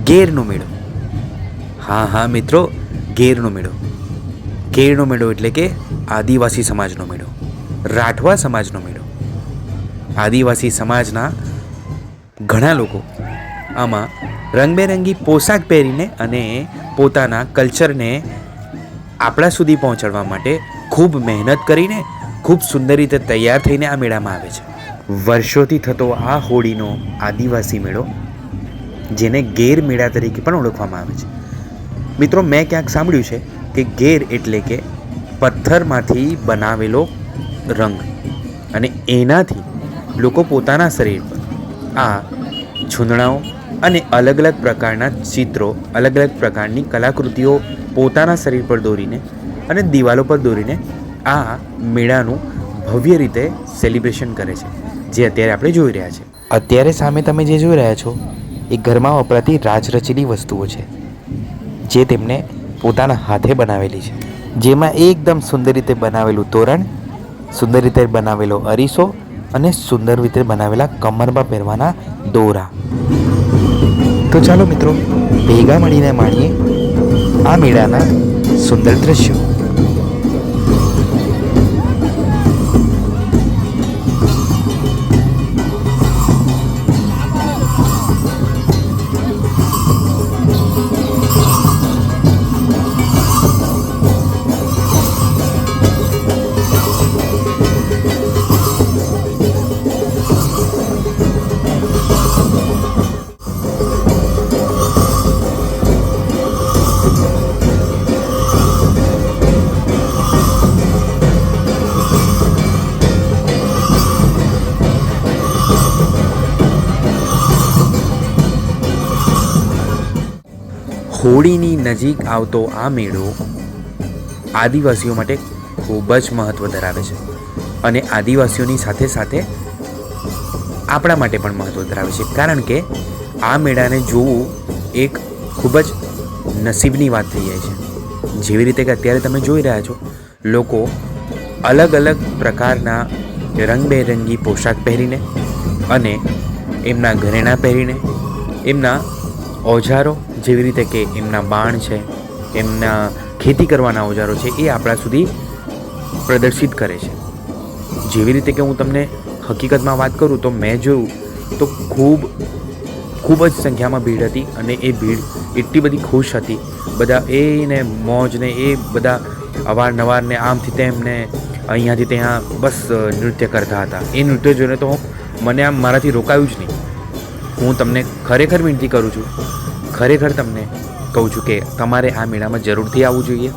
ગેરનો મેળો. હા મિત્રો, ગેરનો મેળો. ગેરનો મેળો એટલે કે આદિવાસી સમાજનો મેળો, રાઠવા સમાજનો મેળો. આદિવાસી સમાજના ઘણા લોકો આમાં રંગબેરંગી પોશાક પહેરીને અને પોતાના કલ્ચરને આપણા સુધી પહોંચાડવા માટે ખૂબ મહેનત કરીને ખૂબ સુંદર રીતે તૈયાર થઈને આ મેળામાં આવે છે. વર્ષોથી થતો આ હોળીનો આદિવાસી મેળો, જેને ગેર મેળા તરીકે પણ ઓળખવામાં આવે છે. મિત્રો, મેં ક્યાંક સાંભળ્યું છે કે ગેર એટલે કે પથ્થરમાંથી બનાવેલો રંગ, અને એનાથી લોકો પોતાના શરીર પર આ છૂંદણાઓ અને અલગ અલગ પ્રકારના ચિત્રો, અલગ અલગ પ્રકારની કલાકૃતિઓ પોતાના શરીર પર દોરીને અને દિવાલો પર દોરીને આ મેળાનું ભવ્ય રીતે સેલિબ્રેશન કરે છે, જે અત્યારે આપણે જોઈ રહ્યા છે. અત્યારે સામે તમે જે જોઈ રહ્યા છો એ ઘરમાં વપરાતી રાચરચીલી વસ્તુઓ છે, જે તેમને પોતાના હાથે બનાવેલી છે. જેમાં એકદમ સુંદર રીતે બનાવેલું તોરણ, સુંદર રીતે બનાવેલો અરીસો અને સુંદર રીતે બનાવેલા કમરમાં પહેરવાના દોરા. તો ચાલો મિત્રો, ભેગા મળીને માણીએ આ મેળાના સુંદર દ્રશ્યો. હોળીની નજીક આવતો આ મેળો આદિવાસીઓ માટે ખૂબ જ મહત્ત્વ ધરાવે છે, અને આદિવાસીઓની સાથે સાથે આપણા માટે પણ મહત્ત્વ ધરાવે છે, કારણ કે આ મેળાને જોવું એક ખૂબ જ નસીબની વાત થઈ જાય છે. જેવી રીતે કે અત્યારે તમે જોઈ રહ્યા છો, લોકો અલગ અલગ પ્રકારના રંગબેરંગી પોશાક પહેરીને અને એમના ઘરેણાં પહેરીને, એમના ઓજારો જેવી રીતે કે એમના બાણ છે, એમના ખેતી કરવાના ઓજારો છે, એ આપણા સુધી પ્રદર્શિત કરે છે. જેવી રીતે કે હું તમને હકીકતમાં વાત કરું તો મેં જોયું તો ખૂબ જ સંખ્યામાં ભીડ હતી, અને એ ભીડ એટલી બધી ખુશ હતી. બધા એને મોજને એ બધા અવારનવારને આમથી તેમને અહીંયાથી ત્યાં બસ નૃત્ય કરતા હતા. એ નૃત્ય જોઈને તો મને આમ મારાથી રોકાયું જ નહીં. હું તમને ખરેખર વિનંતી કરું છું, ખરેખર તમને કહું છું કે તમારે આ મેળામાં જરૂરથી આવવું જોઈએ.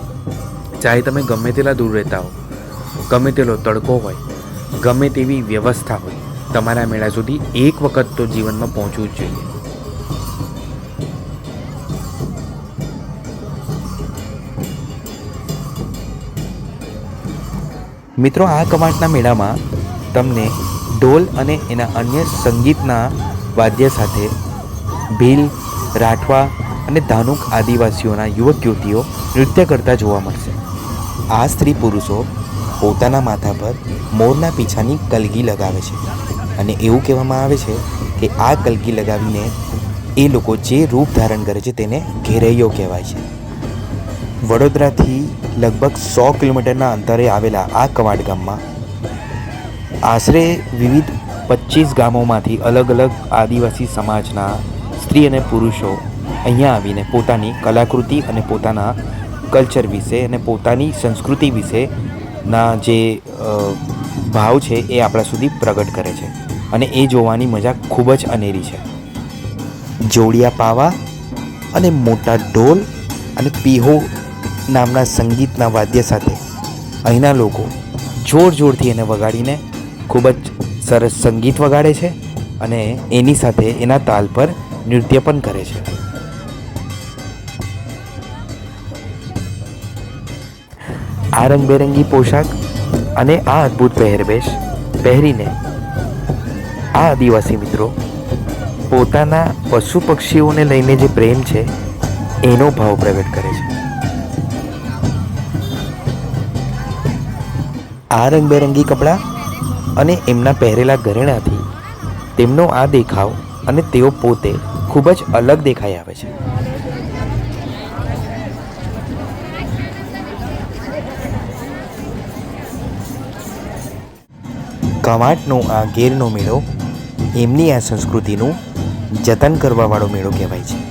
ચાહે તમે ગમે તેટલા દૂર રહેતા હો, ગમે તેટલો તડકો હોય, ગમે તેવી વ્યવસ્થા હોય, તમારા મેળા સુધી એક વખત તો જીવનમાં પહોંચવું જ જોઈએ. મિત્રો, આ કવાંટના મેળામાં તમને ઢોલ અને એના અન્ય સંગીતના વાદ્ય સાથે ભીલ, રાઠવા અને ધાનુક આદિવાસીઓના યુવક યુવતીઓ નૃત્ય કરતા જોવા મળશે. આ સ્ત્રી પુરુષો પોતાના માથા પર મોરના પીછાની કલગી લગાવે છે, અને એવું કહેવામાં આવે છે કે આ કલગી લગાવીને એ લોકો જે રૂપ ધારણ કરે છે તેને ઘેરૈયો કહેવાય છે. વડોદરાથી લગભગ 100 કિલોમીટરના અંતરે આવેલા આ કવાંટ ગામમાં આશરે વિવિધ 25 ગામોમાંથી અલગ અલગ આદિવાસી સમાજના સ્ત્રી અને પુરુષો અહીંયા આવીને પોતાની કલાકૃતિ અને પોતાના કલ્ચર વિશે અને પોતાની સંસ્કૃતિ વિશેના જે ભાવ છે એ આપણા સુધી પ્રગટ કરે છે, અને એ જોવાની મજા ખૂબ જ અનેરી છે. જોડિયા પાવા અને મોટા ઢોલ અને પીહો નામના સંગીતના વાદ્ય સાથે અહીંના લોકો જોરથી એને વગાડીને ખૂબ જ સરસ સંગીત વગાડે છે, અને એની સાથે એના તાલ પર નૃત્ય પણ કરે છે. આ રંગબેરંગી પોશાક અને આ અદ્ભુત પહેરવેશ પહેરીને આ આદિવાસી મિત્રો પોતાના પશુ પક્ષીઓને લઈને જે પ્રેમ છે એનો ભાવ પ્રગટ કરે છે. આ રંગબેરંગી કપડાં અને એમના પહેરેલા ઘરેણાથી તેમનો આ દેખાવ અને તેઓ પોતે ખૂબ જ અલગ દેખાઈ આવે છે. કવાંટનો આ ગેરનો મેળો એમની આ સંસ્કૃતિનું જતન કરવાવાળો મેળો કહેવાય છે.